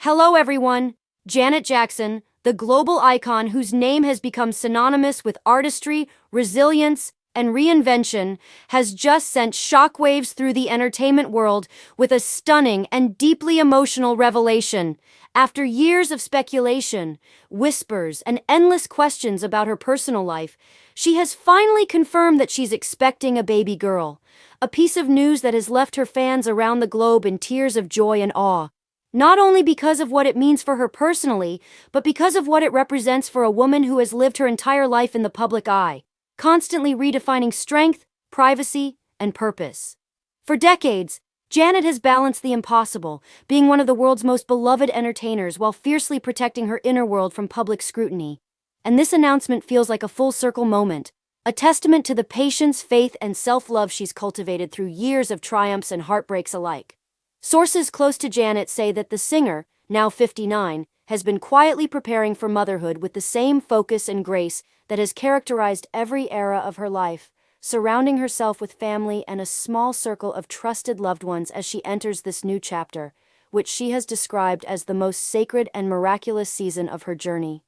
Hello everyone! Janet Jackson, the global icon whose name has become synonymous with artistry, resilience, and reinvention, has just sent shockwaves through the entertainment world with a stunning and deeply emotional revelation. After years of speculation, whispers, and endless questions about her personal life, she has finally confirmed that she's expecting a baby girl. A piece of news that has left her fans around the globe in tears of joy and awe. Not only because of what it means for her personally, but because of what it represents for a woman who has lived her entire life in the public eye, constantly redefining strength, privacy, and purpose. For decades, Janet has balanced the impossible, being one of the world's most beloved entertainers while fiercely protecting her inner world from public scrutiny. And this announcement feels like a full-circle moment, a testament to the patience, faith, and self-love she's cultivated through years of triumphs and heartbreaks alike. Sources close to Janet say that the singer, now 59, has been quietly preparing for motherhood with the same focus and grace that has characterized every era of her life, surrounding herself with family and a small circle of trusted loved ones as she enters this new chapter, which she has described as the most sacred and miraculous season of her journey.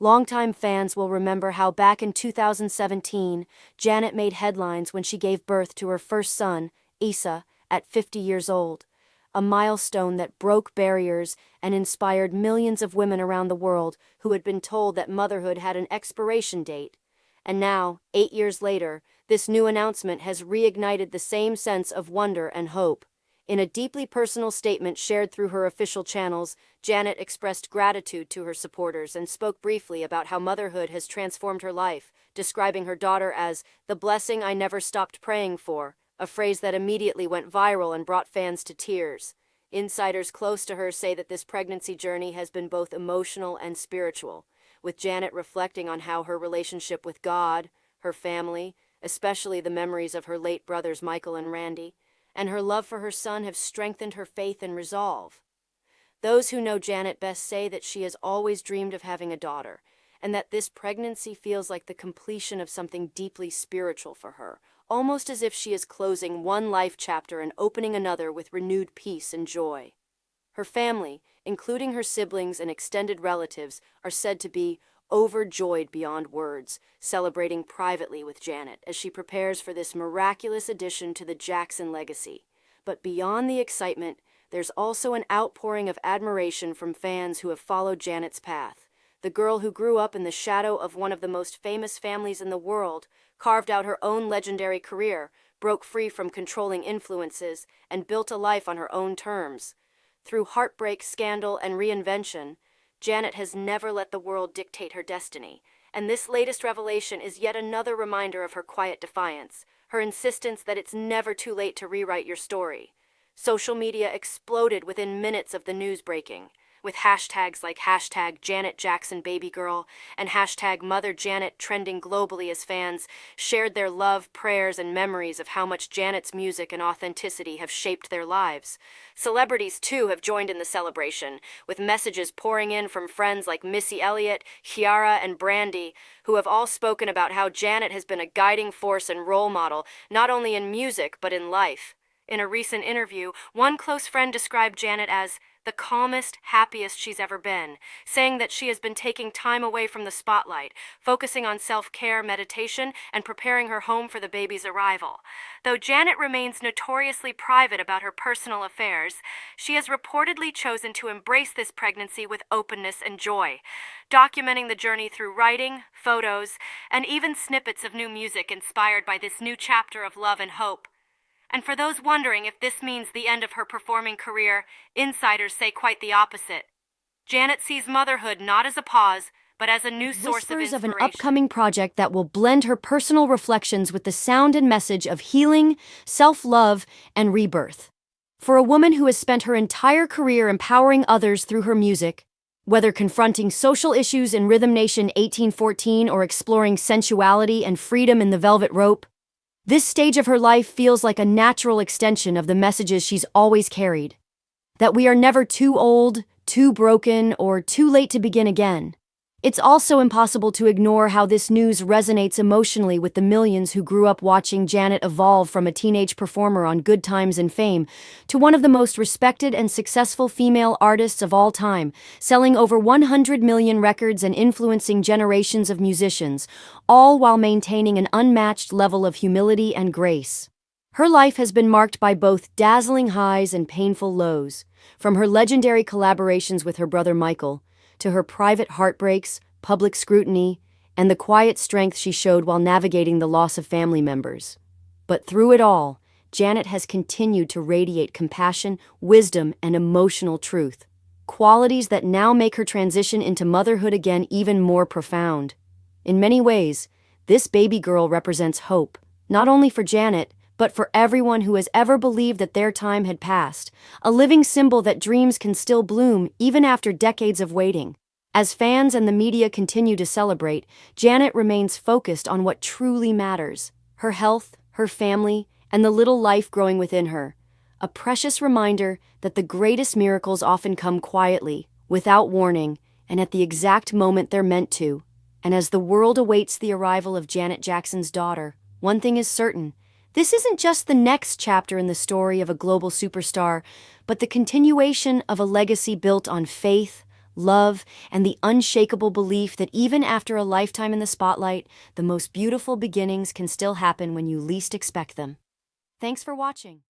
Longtime fans will remember how back in 2017, Janet made headlines when she gave birth to her first son, Issa, at 50 years old. A milestone that broke barriers and inspired millions of women around the world who had been told that motherhood had an expiration date. And now, 8 years later, this new announcement has reignited the same sense of wonder and hope. In a deeply personal statement shared through her official channels, Janet expressed gratitude to her supporters and spoke briefly about how motherhood has transformed her life, describing her daughter as the blessing I never stopped praying for, a phrase that immediately went viral and brought fans to tears. Insiders close to her say that this pregnancy journey has been both emotional and spiritual, with Janet reflecting on how her relationship with God, her family, especially the memories of her late brothers Michael and Randy, and her love for her son have strengthened her faith and resolve. Those who know Janet best say that she has always dreamed of having a daughter, and that this pregnancy feels like the completion of something deeply spiritual for her, almost as if she is closing one life chapter and opening another with renewed peace and joy. Her family, including her siblings and extended relatives, are said to be overjoyed beyond words, celebrating privately with Janet as she prepares for this miraculous addition to the Jackson legacy. But beyond the excitement, there's also an outpouring of admiration from fans who have followed Janet's path. The girl who grew up in the shadow of one of the most famous families in the world, carved out her own legendary career, broke free from controlling influences, and built a life on her own terms. Through heartbreak, scandal, and reinvention, Janet has never let the world dictate her destiny, and this latest revelation is yet another reminder of her quiet defiance, her insistence that it's never too late to rewrite your story. Social media exploded within minutes of the news breaking, with hashtags like #JanetJacksonBabyGirl and #MotherJanet trending globally as fans shared their love, prayers, and memories of how much Janet's music and authenticity have shaped their lives. Celebrities, too, have joined in the celebration, with messages pouring in from friends like Missy Elliott, Kiara, and Brandy, who have all spoken about how Janet has been a guiding force and role model, not only in music, but in life. In a recent interview, one close friend described Janet as the calmest, happiest she's ever been, saying that she has been taking time away from the spotlight, focusing on self-care, meditation, and preparing her home for the baby's arrival. Though Janet remains notoriously private about her personal affairs, she has reportedly chosen to embrace this pregnancy with openness and joy, documenting the journey through writing, photos, and even snippets of new music inspired by this new chapter of love and hope. And for those wondering if this means the end of her performing career, insiders say quite the opposite. Janet sees motherhood not as a pause, but as a new source of Whispers of inspiration. an upcoming project that will blend her personal reflections with the sound and message of healing, self-love, and rebirth. For a woman who has spent her entire career empowering others through her music, whether confronting social issues in Rhythm Nation 1814 or exploring sensuality and freedom in the Velvet Rope, this stage of her life feels like a natural extension of the messages she's always carried. That we are never too old, too broken, or too late to begin again. It's also impossible to ignore how this news resonates emotionally with the millions who grew up watching Janet evolve from a teenage performer on Good Times and Fame to one of the most respected and successful female artists of all time, selling over 100 million records and influencing generations of musicians, all while maintaining an unmatched level of humility and grace. Her life has been marked by both dazzling highs and painful lows, from her legendary collaborations with her brother Michael to her private heartbreaks, public scrutiny, and the quiet strength she showed while navigating the loss of family members. But through it all, Janet has continued to radiate compassion, wisdom, and emotional truth, qualities that now make her transition into motherhood again even more profound. In many ways, this baby girl represents hope, not only for Janet, but for everyone who has ever believed that their time had passed, a living symbol that dreams can still bloom even after decades of waiting. As fans and the media continue to celebrate, Janet remains focused on what truly matters: her health, her family, and the little life growing within her. A precious reminder that the greatest miracles often come quietly, without warning, and at the exact moment they're meant to. And as the world awaits the arrival of Janet Jackson's daughter, one thing is certain: this isn't just the next chapter in the story of a global superstar, but the continuation of a legacy built on faith, love, and the unshakable belief that even after a lifetime in the spotlight, the most beautiful beginnings can still happen when you least expect them. Thanks for watching.